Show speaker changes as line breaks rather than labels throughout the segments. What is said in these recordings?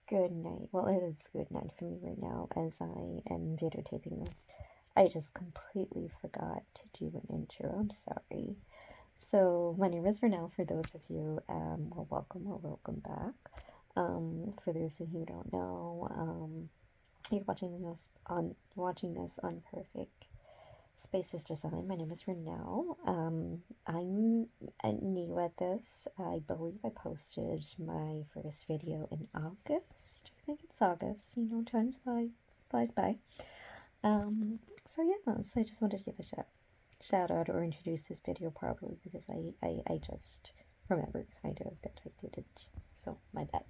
Good night. Well, it is good night for me right now as I am videotaping this. I just completely forgot to do an intro. I'm sorry. So, my name is Renelle. For those of you, well, welcome or welcome back. For those of you who don't know, you're watching this on Perfect Spaces Design. My name is Renelle. I'm new at this. I believe I posted my first video in August. I think it's August. You know, flies by. So yeah, so I just wanted to give a shout out or introduce this video properly because I just remembered kind of that I didn't. So my bad.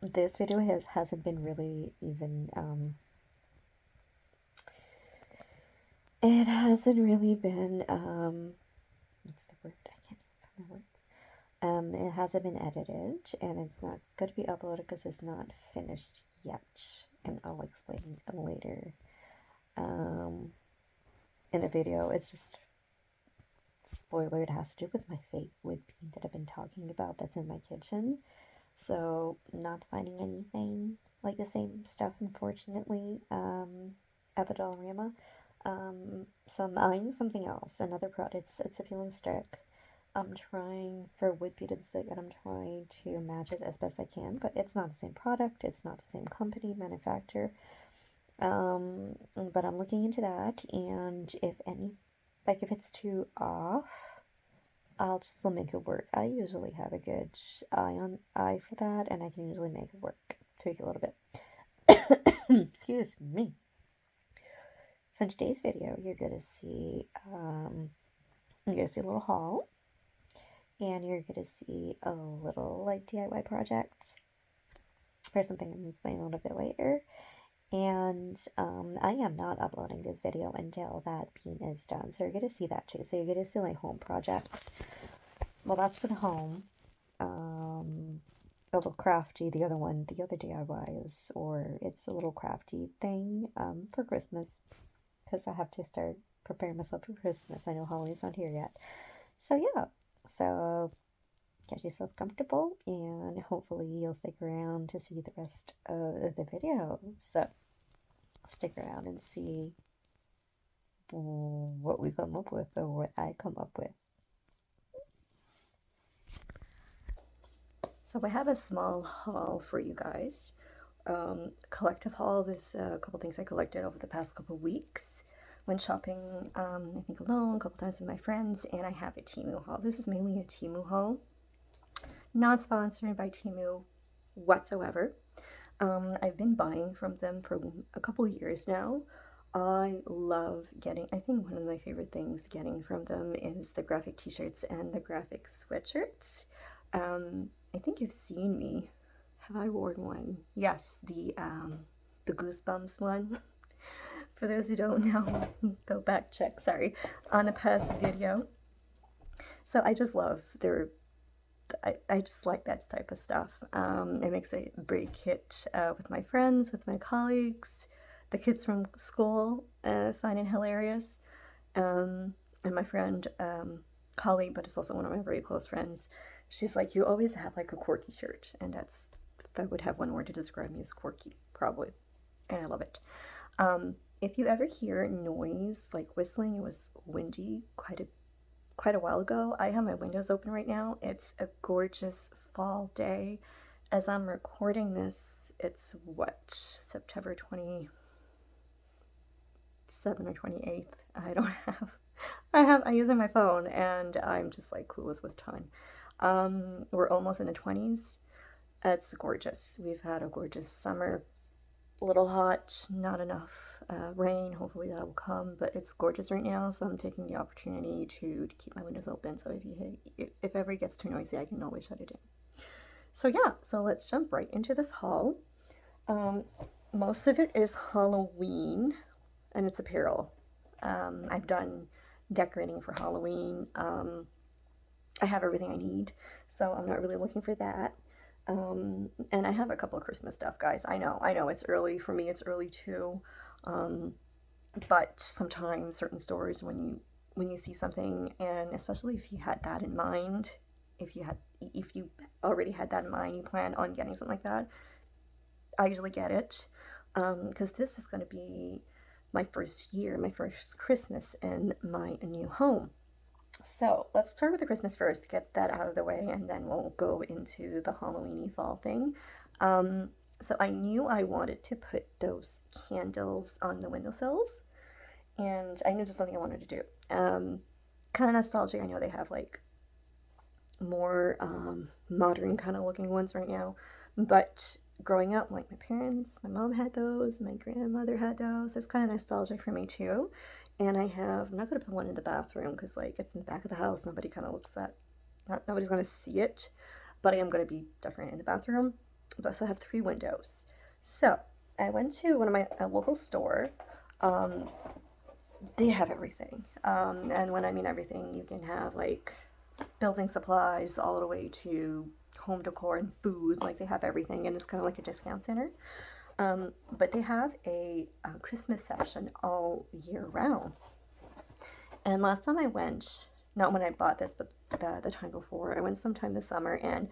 This video hasn't been really even it hasn't really been, what's the word? I can't even find my words. It hasn't been edited, and it's not going to be uploaded because it's not finished yet, and I'll explain later, in a video. It's just, spoiler, it has to do with my fake wood bean that I've been talking about that's in my kitchen, so not finding anything like the same stuff, unfortunately, at the Dollarama. So I'm eyeing something else, another product. It's a peel and stick. I'm trying for wood bead and stick, and I'm trying to match it as best I can, but it's not the same product. It's not the same company, manufacturer. But I'm looking into that, and if it's too off, I'll still make it work. I usually have a good eye for that, and I can usually make it work. Tweak a little bit. Excuse me. So in today's video, you're gonna see a little haul, and you're gonna see a little like DIY project or something I'm gonna explain a little bit later. And I am not uploading this video until that bean is done, so you're gonna see that too. So you're gonna see like home projects. Well, that's for the home. A little crafty. The other DIY it's a little crafty thing for Christmas. Because I have to start preparing myself for Christmas. I know Halloween's not here yet. So yeah, so get yourself comfortable and hopefully you'll stick around to see the rest of the video. So stick around and see what we come up with or what I come up with. So I have a small haul for you guys. Collective haul. There's a couple things I collected over the past couple weeks. Went shopping, I think alone, a couple times with my friends, and I have a Temu haul. This is mainly a Temu haul. Not sponsored by Temu whatsoever. I've been buying from them for a couple years now. I love I think one of my favorite things getting from them is the graphic t-shirts and the graphic sweatshirts. I think you've seen me. Have I worn one? Yes, the Goosebumps one. For those who don't know, go back, check, sorry, on the past video. So I just love I just like that type of stuff. It makes a great hit with my friends, with my colleagues, the kids from school find it hilarious. And my friend, colleague, but it's also one of my very close friends, she's like, you always have like a quirky shirt. And if I would have one word to describe me, as quirky, probably. And I love it. If you ever hear noise like whistling, it was windy quite a while ago. I have my windows open right now. It's a gorgeous fall day. As I'm recording this, it's what, September 27th or 28th. I don't have, I using my phone and I'm just like clueless with time. We're almost in the 20s. It's gorgeous. We've had a gorgeous summer. A little hot, not enough rain. Hopefully that will come, but it's gorgeous right now, so I'm taking the opportunity to keep my windows open. So if ever it gets too noisy, I can always shut it in. So yeah, so let's jump right into this haul. Most of it is Halloween, and it's apparel. I've done decorating for Halloween. I have everything I need, so I'm not really looking for that. And I have a couple of Christmas stuff, guys. I know, it's early. For me, it's early too. But sometimes certain stores, when you see something, and especially if you had that in mind, if you had, if you already had that in mind, you plan on getting something like that, I usually get it, because this is going to be my first year, my first Christmas in my new home. So let's start with the Christmas first, get that out of the way, and then we'll go into the Halloweeny fall thing. Um, so I knew I wanted to put those candles on the windowsills, and I knew just something I wanted to do. Kind of nostalgic. I know they have like more modern kind of looking ones right now, but growing up, like my parents, my mom had those, my grandmother had those. It's kind of nostalgic for me too. And I'm not gonna put one in the bathroom because like it's in the back of the house. Nobody kind of looks at, nobody's gonna see it. But I am gonna be decorating in the bathroom. But I have 3 windows. So I went to one of my a local store. Um, they have everything. And when I mean everything, you can have like building supplies all the way to home decor and food. Like they have everything, and it's kind of like a discount center. But they have a Christmas section all year round. And last time I went, not when I bought this, but the time before, I went sometime this summer, and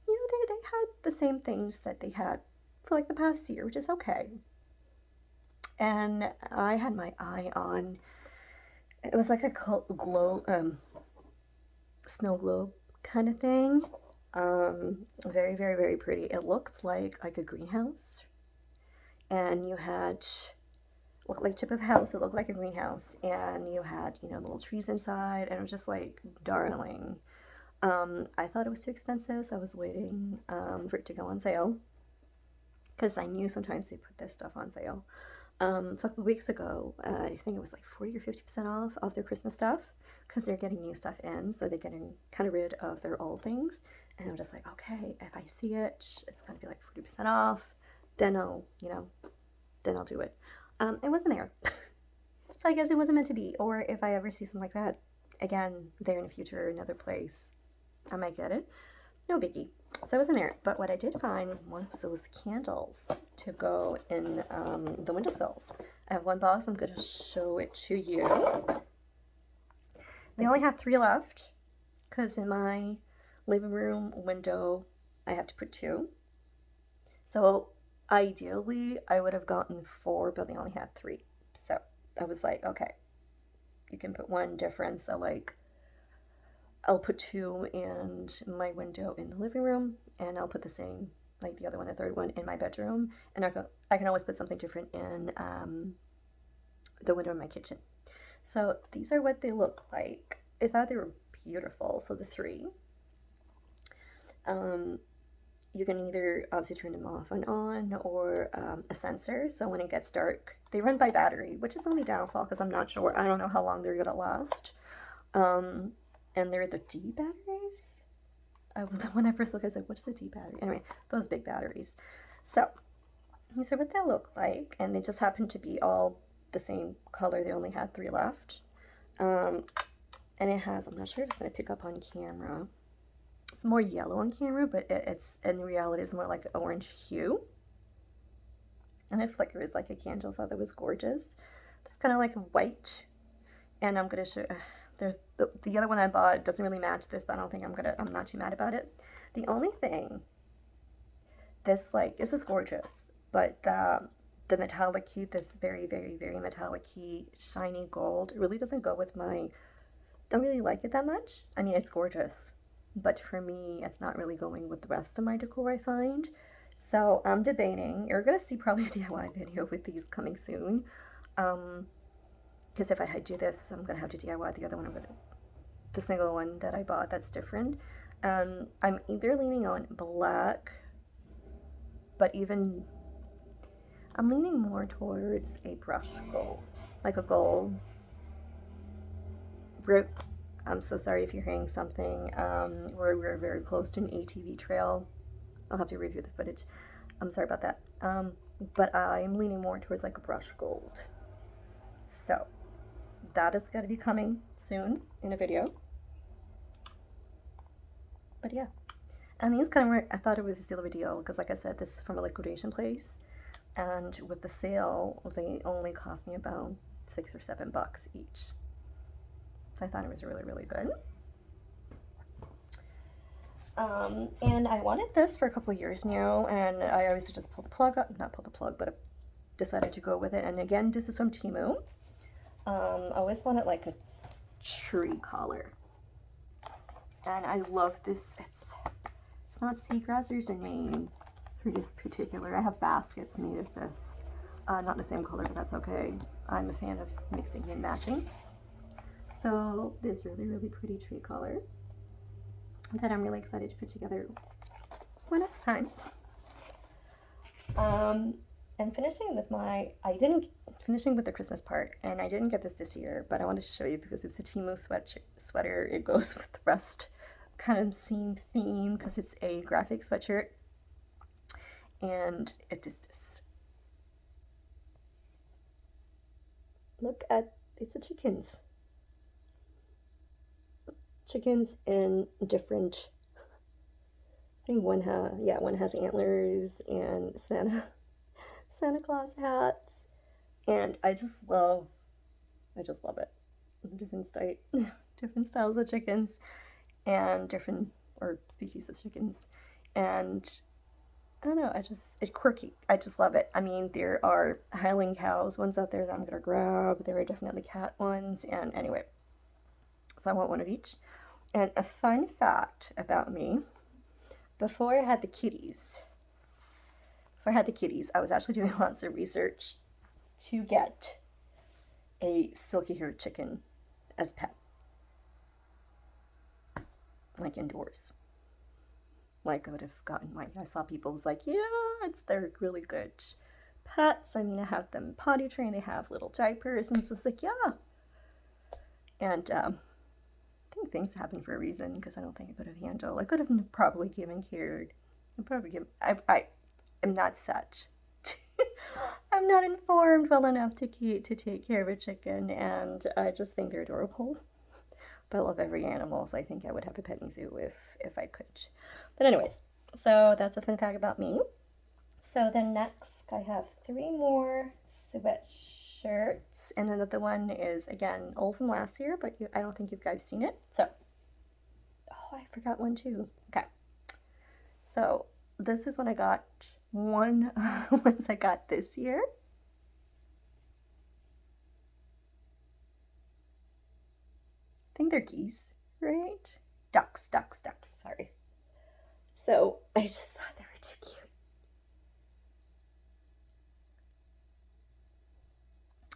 they had the same things that they had for like the past year, which is okay. And I had my eye on, it was like a glow, snow globe kind of thing. Very, very, very pretty. It looked like a greenhouse, and you had looked like tip of house. It looked like a greenhouse, and you had little trees inside, and it was just like darling. I thought it was too expensive, so I was waiting for it to go on sale because I knew sometimes they put this stuff on sale. So a couple weeks ago, I think it was like 40 or 50% off their Christmas stuff because they're getting new stuff in, so they're getting kind of rid of their old things. And I'm just like, okay, if I see it, it's gonna be like 40% off. Then then I'll do it. It wasn't there, so I guess it wasn't meant to be. Or if I ever see something like that again there in the future, another place, I might get it. No biggie. So I wasn't there. But what I did find was those candles to go in the windowsills. I have one box. I'm going to show it to you. They only have 3 left because in my living room window I have to put 2. So ideally I would have gotten 4, but they only had 3. So I was like, okay, you can put 1 difference. So like I'll put 2 in my window in the living room, and I'll put the same, like the other one, the third one, in my bedroom. And I can always put something different in the window in my kitchen. So these are what they look like. I thought they were beautiful. So the 3. You can either obviously turn them off and on, or a sensor. So when it gets dark, they run by battery, which is the only downfall because I'm not sure. I don't know how long they're gonna last. And they're the D batteries. When I first looked, I was like, what's the D battery? Anyway, those big batteries. So these are what they look like, and they just happen to be all the same color. They only had 3 left. And it has, I'm not sure if it's going to pick up on camera. It's more yellow on camera, but it's in reality it's more like an orange hue. And it flickers like a candle, so that was gorgeous. It's kind of like white. And I'm going to show, there's the other one I bought doesn't really match this, but I don't think I'm not too mad about it. The only thing, this is gorgeous, but the metallic key, this very, very, very metallic key, shiny gold, it really doesn't go with don't really like it that much. I mean, it's gorgeous, but for me, it's not really going with the rest of my decor, I find. So I'm debating. You're gonna see probably a DIY video with these coming soon. Because if I do this, I'm gonna have to DIY the other one. The single one that I bought that's different. I'm either leaning on black, but I'm leaning more towards a brush gold, like a gold. I'm so sorry if you're hearing something. We're very close to an ATV trail. I'll have to review the footage. I'm sorry about that. But I'm leaning more towards like a brush gold. So that is going to be coming soon in a video. But yeah, and these kind of I thought it was a steal of a deal because, like I said, this is from a liquidation place, and with the sale, they only cost me about $6 or $7 each. So I thought it was really, really good. And I wanted this for a couple years now, and I always just pull the plug up, not pull the plug, but I decided to go with it. And again, this is from Temu. I always wanted like a tree collar, and I love this. It's not seagrass. There's a name for this particular. I have baskets made of this. Not the same color, but that's okay. I'm a fan of mixing and matching. So this really pretty tree collar that I'm really excited to put together when it's time. And finishing with finishing with the Christmas part, and I didn't get this year, but I wanted to show you because it's a Temu sweater. It goes with the rest kind of same theme because it's a graphic sweatshirt, and it just look at it's the chickens. Chickens in different. I think one has antlers and Santa Claus hats, and I just love it. Different styles of chickens and different or species of chickens, and I don't know. It's quirky. I just love it. I mean, there are Highland cows ones out there that I'm gonna grab. There are definitely cat ones, and anyway, so I want one of each. And a fun fact about me: before I had the kitties, I was actually doing lots of research to get a silky-haired chicken as pet, like indoors. Like I would have gotten I saw people was like, yeah, they're really good pets. I mean, I have them potty trained. They have little diapers, and it's just like, yeah. And I think things happen for a reason because I don't think I could have handled. I could have probably given care. I am not such. I'm not informed well enough to take care of a chicken, and I just think they're adorable. But I love every animal, so I think I would have a petting zoo if I could. But anyways, so that's a fun fact about me. So then next, I have 3 more sweatshirts, and another one is again old from last year, but I don't think you guys seen it. So, oh, I forgot one too. Okay, so this is when I got one ones I got this year. I think they're geese, right? Ducks. Sorry. So I just thought they were too cute.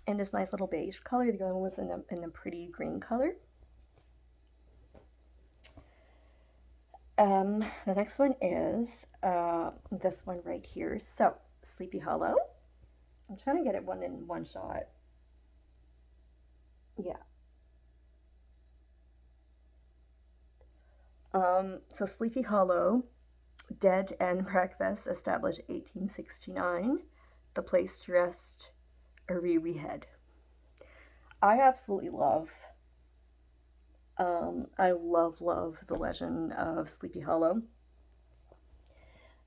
And this nice little beige color. The other one was in the pretty green color. The next one is this one right here. So Sleepy Hollow. I'm trying to get it one in one shot. Yeah. So Sleepy Hollow, dead and breakfast, established 1869. The place to rest, a wee head. I absolutely love. I love the legend of Sleepy Hollow.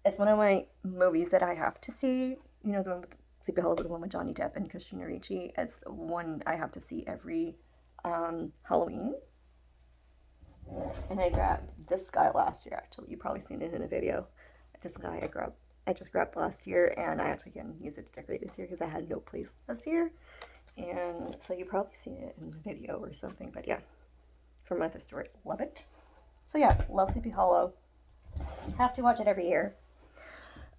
It's one of my movies that I have to see. You know, the one with Sleepy Hollow, the one with Johnny Depp and Christina Ricci. It's one I have to see every Halloween. And I grabbed this guy last year. Actually, you've probably seen it in a video. This guy I just grabbed last year, and I actually can use it to decorate this year because I had no place this year. And so you've probably seen it in a video or something. But yeah, from my thrift store, love it. So yeah, love Sleepy Hollow. Have to watch it every year.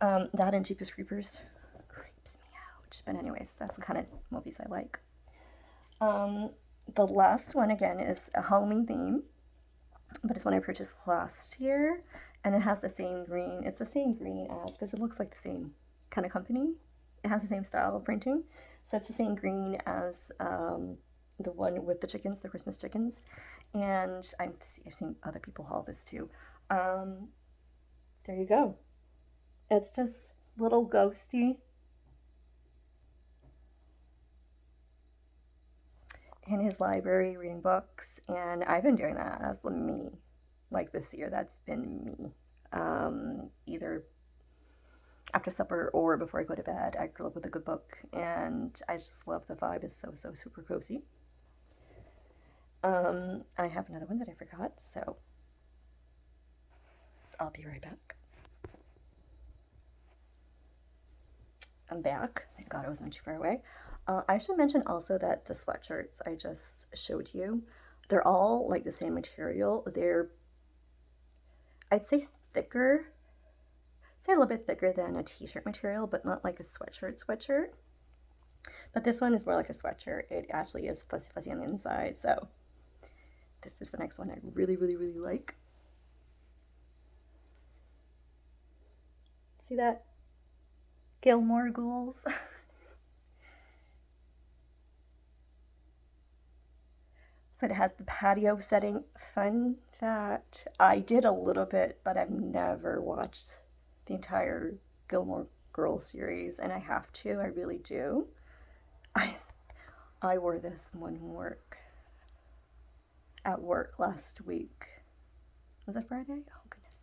That and Jeepers Creepers creeps me out. But anyways, that's the kind of movies I like. The last one again is a Halloween theme, but it's one I purchased last year, and it has the same green. It's the same green as because it looks like the same kind of company. It has the same style of printing, so it's the same green as the one with the chickens, the Christmas chickens. And I've seen other people haul this too. There you go. It's just little ghosty in his library reading books, and I've been doing that as me. Like this year, that's been me. Either after supper or before I go to bed, I curl up with a good book, and I just love the vibe. It's so super cozy. I have another one that I forgot, so I'll be right back. I'm back. Thank God I was not too far away. I should mention also that the sweatshirts I just showed you, they're all like the same material. They're, I'd say thicker, say a little bit thicker than a t-shirt material, but not like a sweatshirt. But this one is more like a sweatshirt. It actually is fuzzy fuzzy on the inside. So this is the next one I really, really, really like. See that? Gilmore Ghouls. So it has the patio setting. Fun fact, I did a little bit, but I've never watched the entire Gilmore Girls series, and I have to. I really do. I I wore this one at work last week. Was it Friday? Oh goodness.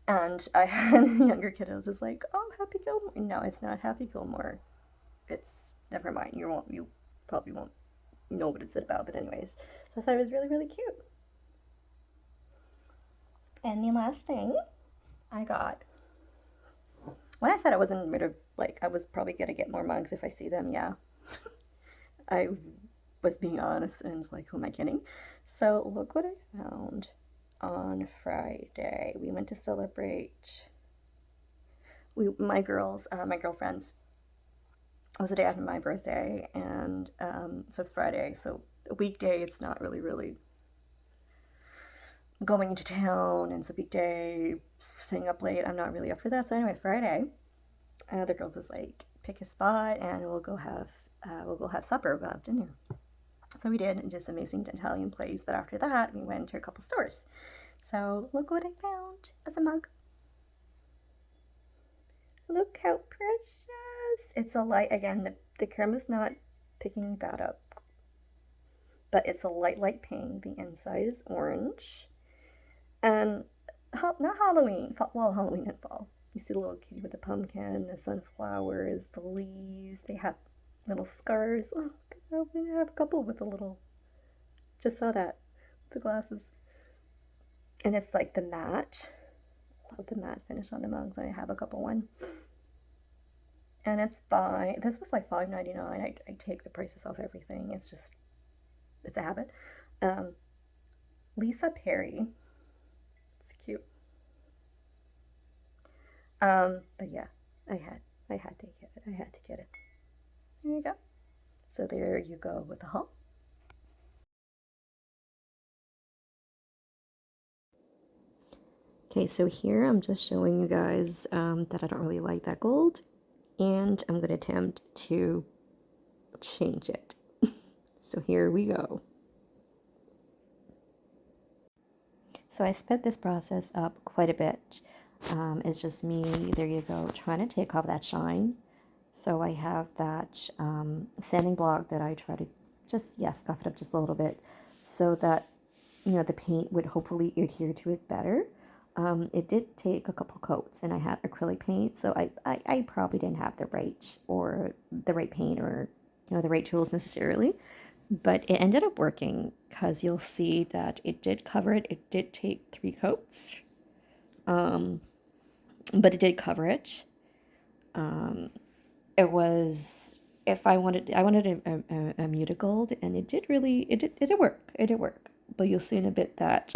And I had younger kiddos was like, "Oh, Happy Gilmore." No, it's not Happy Gilmore. It's never mind. You probably won't know what it's about, but anyways. So I thought it was really, really cute. And the last thing I got, when I said I wasn't rid of, like, I was probably gonna get more mugs if I see them, yeah. I was being honest and was like, who am I kidding? So look what I found on Friday. We went to celebrate, my girls, my girlfriends. It was the day after my birthday, and so it's Friday. So a weekday, it's not really going into town, and it's a weekday, staying up late. I'm not really up for that. So anyway, Friday, the girl was like, pick a spot, and we'll go have supper, we'll have dinner. So we did, just amazing Italian place. But after that, we went to a couple stores. So look what I found as a mug. Look how precious! It's a light, again, the camera's not picking that up, but it's a light pink. The inside is orange. And not Halloween, well, Halloween and fall. You see the little kitty with the pumpkin, the sunflowers, the leaves. They have little scars. Oh, we have a couple with a little. Just saw that. The glasses. And it's like the matte. Love the matte finish on the mugs. I have a couple one. And it's this was like $5.99. I take the prices off everything. It's a habit. Lisa Perry. It's cute. But yeah, I had to get it. I had to get it. There you go. So there you go with the haul. Okay, so here I'm just showing you guys that I don't really like that gold, and I'm going to attempt to change it. So here we go. So I sped this process up quite a bit. It's just me, there you go, trying to take off that shine. So I have that sanding block that I try to just, yeah, scuff it up just a little bit so that, you know, the paint would hopefully adhere to it better. It did take a couple coats, and I had acrylic paint, so I probably didn't have the right paint or, you know, the right tools necessarily. But it ended up working because you'll see that it did cover it. It did take 3 coats, but it did cover it. It was, if I wanted a muted gold, and it did work. It did work. But you'll see in a bit that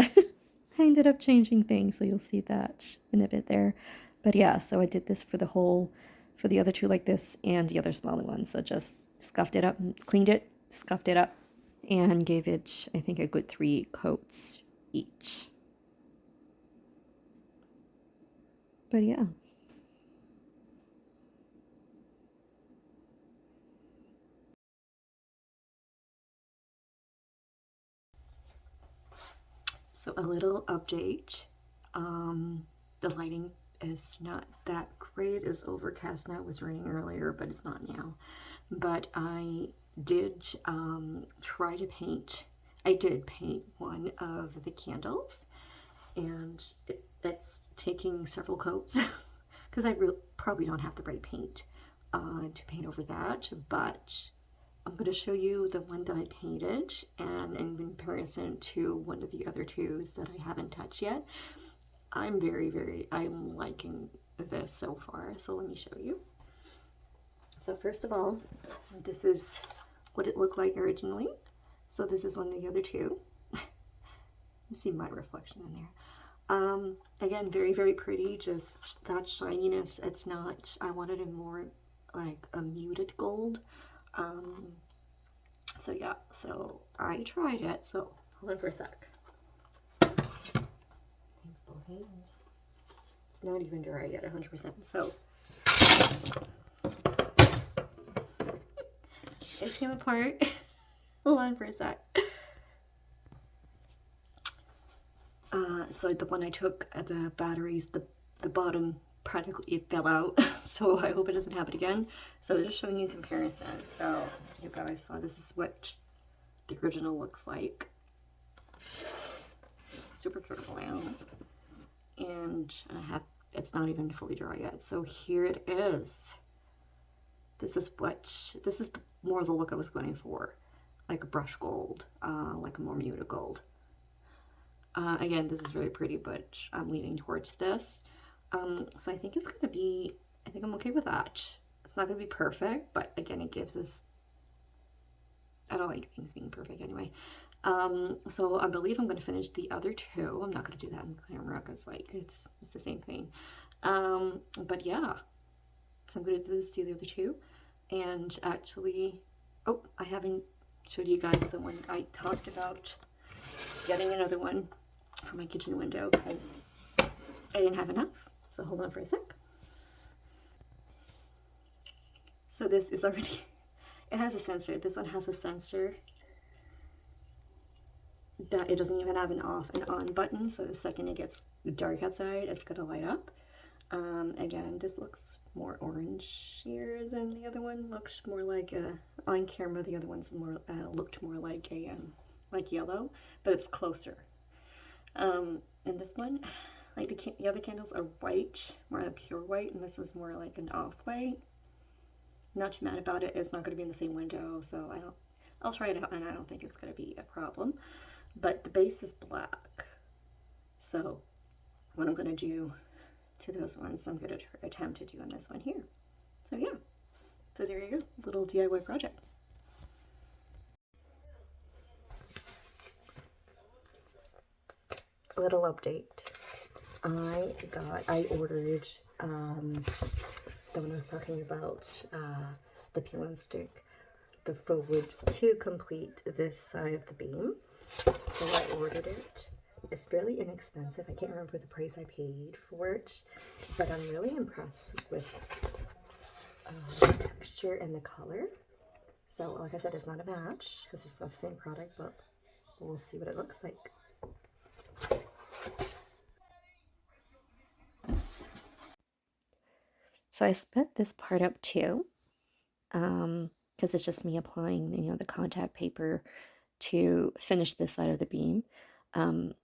I ended up changing things, so you'll see that in a bit there. But yeah, so I did this for for the other two like this, and the other smaller one. So just scuffed it up, cleaned it, scuffed it up, and gave it, I think, a good 3 coats each. But yeah. So a little update. The lighting is not that great. It's overcast now. It was raining earlier, but it's not now. But I did try to paint. I did paint one of the candles, and it's taking several coats because I probably don't have the right paint to paint over that. But I'm going to show you the one that I painted, and in comparison to one of the other twos that I haven't touched yet. I'm liking this so far. So let me show you. So first of all, this is what it looked like originally. So this is one of the other two. You see my reflection in there. Again, very pretty, just that shininess. It's not, I wanted a more like a muted gold. So yeah, so I tried it. So hold on for a sec. Thanks, both hands. It's not even dry yet, 100%. So it came apart. Hold on for a sec. So the one I took, the batteries, the bottom practically it fell out. So I hope it doesn't happen again. So just showing you comparison. So you guys saw this is what the original looks like. Super careful now. And it's not even fully dry yet. So here it is. This is more the look I was going for. Like a brush gold, like a more muted gold. Again, this is very pretty, but I'm leaning towards this. So I think I'm okay with that. It's not gonna be perfect, but again, it gives us, I don't like things being perfect anyway. So I believe I'm gonna finish the other two. I'm not gonna do that in camera because like it's the same thing. But yeah, so I'm gonna do the other two. And actually, oh, I haven't showed you guys the one I talked about getting another one for my kitchen window because I didn't have enough. So hold on for a sec. So this is already, it has a sensor. This one has a sensor that it doesn't even have an off and on button. So the second it gets dark outside, it's gonna light up. Again, this looks more orange here than the other one. Looks more like on camera. The other one's more looked more like a like yellow, but it's closer. And this one, like the other candles are white, more a pure white, and this is more like an off-white. Not too mad about it. It's not going to be in the same window, so I'll try it out, and I don't think it's going to be a problem. But the base is black, so what I'm going to do to those ones, I'm going to attempt to do on this one here. So yeah, so there you go, little DIY project. A little update. I ordered the one I was talking about, the peel and stick, the faux wood to complete this side of the beam. So I ordered it. It's fairly inexpensive. I can't remember the price I paid for it, but I'm really impressed with the texture and the color. So like I said, it's not a match because it's not the same product, but we'll see what it looks like. So I split this part up too, because it's just me applying, the contact paper to finish this side of the beam. And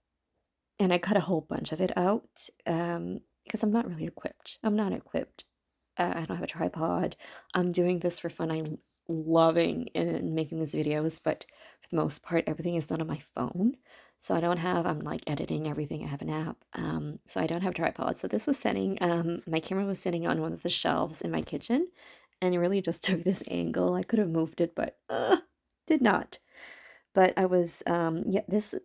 I cut a whole bunch of it out because I'm not really equipped. I'm not equipped. I don't have a tripod. I'm doing this for fun. I'm loving and making these videos, but for the most part, everything is done on my phone. So I'm like editing everything. I have an app. So I don't have a tripod. So this was sitting, my camera was sitting on one of the shelves in my kitchen and it really just took this angle. I could have moved it, but did not. But I was, yeah, this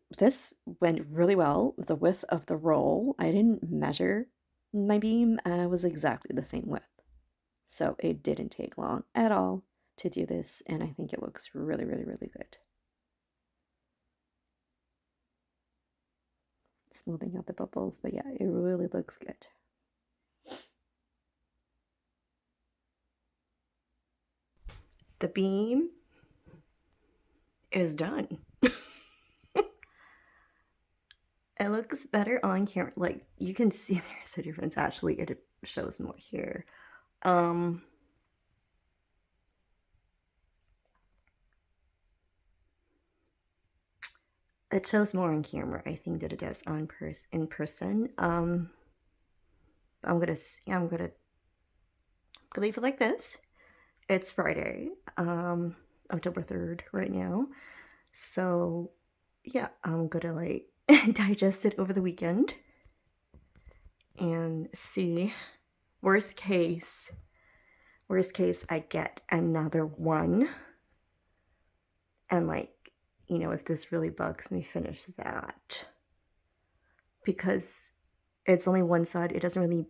went really well. The width of the roll, I didn't measure my beam. It was exactly the same width. So it didn't take long at all to do this, and I think it looks really good. Smoothing out the bubbles, but yeah, it really looks good. The beam is done. It looks better on camera. Like you can see there's a difference. Actually, it shows more here. It shows more on camera, I think, that it does in person. I'm gonna leave it like this. It's Friday, October 3rd right now. So yeah, I'm gonna like digest it over the weekend. and see. Worst case, I get another one. And like, you know, if this really bugs me, finish that. Because it's only one side, it doesn't really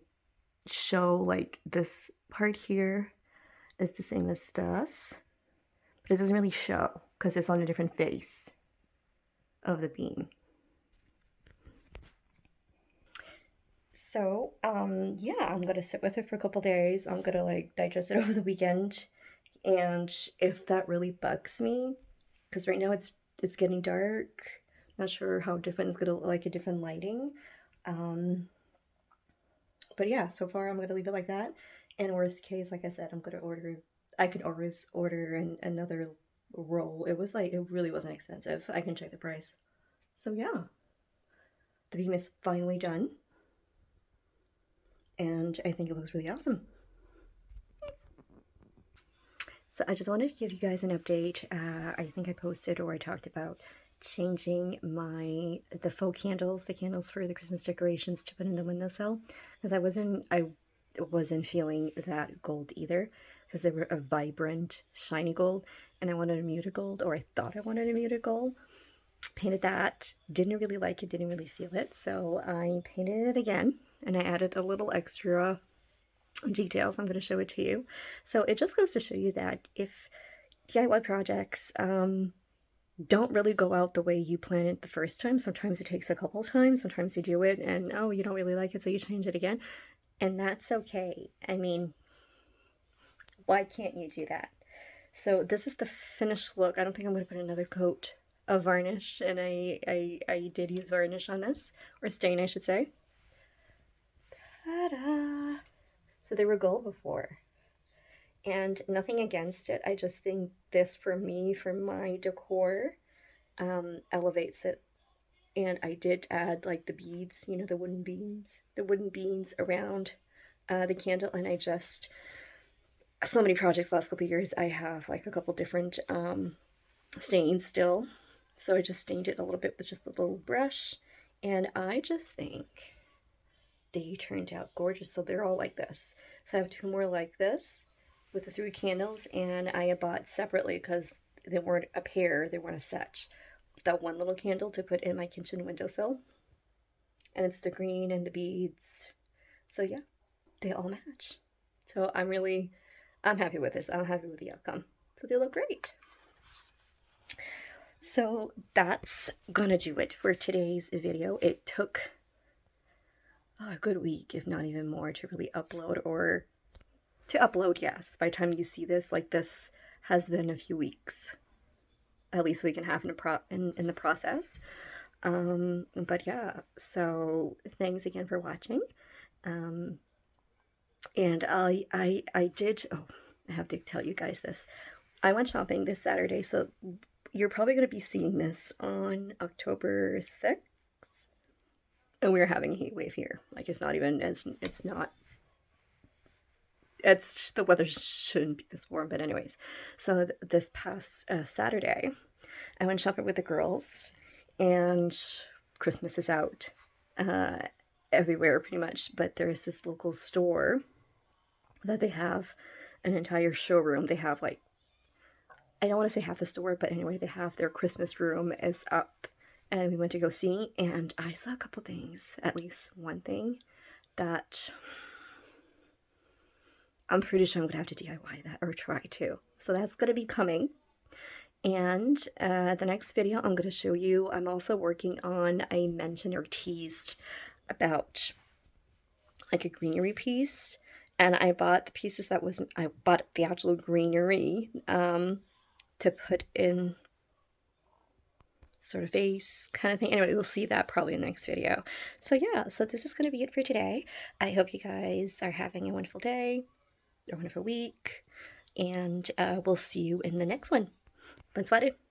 show like this part here is the same as this. But it doesn't really show because it's on a different face of the beam. So, yeah, I'm gonna sit with it for a couple days. I'm gonna like digest it over the weekend. And if that really bugs me, because right now it's getting dark, not sure how different it's gonna look like a different lighting. Um, but yeah, so far I'm gonna leave it like that. And worst case, like I said, I'm gonna order. I could always order another roll. It was like it really wasn't expensive. I can check the price. So yeah, the beam is finally done, and I think it looks really awesome. So I just wanted to give you guys an update. I think I posted or I talked about changing the faux candles, the candles for the Christmas decorations to put in the windowsill, because I wasn't feeling that gold either, because they were a vibrant shiny gold, and I wanted a muted gold, or I thought I wanted a muted gold. Painted that, didn't really like it, didn't really feel it, so I painted it again, and I added a little extra details. I'm going to show it to you. So it just goes to show you that if DIY projects don't really go out the way you planned it the first time, sometimes it takes a couple times, sometimes you do it and oh, you don't really like it, so you change it again, and that's okay. I mean, why can't you do that? So this is the finished look. I don't think I'm going to put another coat of varnish, and I did use varnish on this, or stain I should say. Ta-da! So they were gold before. And nothing against it. I just think this, for me, for my decor, elevates it. And I did add like the beads, you know, the wooden beads around the candle. And I just, so many projects the last couple of years, I have like a couple different stains still. So I just stained it a little bit with just a little brush. And I just think they turned out gorgeous. So they're all like this. So I have two more like this with the 3 candles, and I bought separately because they weren't a pair, they weren't a set. That one little candle to put in my kitchen windowsill, and it's the green and the beads. So yeah, they all match. So I'm happy with this. I'm happy with the outcome. So they look great. So that's gonna do it for today's video. It took a good week, if not even more, to really upload, or to upload, yes. By the time you see this, like, this has been a few weeks, at least a week and a half in the process. But yeah, so thanks again for watching. And I did, oh, I have to tell you guys this. I went shopping this Saturday, so you're probably going to be seeing this on October 6th. And we're having a heat wave here. Like, it's not even, it's not, it's, the weather shouldn't be this warm, but anyways. So this past Saturday, I went shopping with the girls, and Christmas is out everywhere pretty much, but there's this local store that they have an entire showroom. They have like, I don't want to say half the store, but anyway, they have their Christmas room is up, and we went to go see, and I saw a couple things, at least one thing, that I'm pretty sure I'm going to have to DIY that, or try to. So that's going to be coming. And the next video I'm going to show you, I'm also working on, I mentioned or teased about like a greenery piece. And I bought the pieces I bought the actual greenery to put in sort of vase kind of thing. Anyway, you'll see that probably in the next video. So yeah, so this is going to be it for today. I hope you guys are having a wonderful day, a wonderful week, and we'll see you in the next one. Bonne soirée!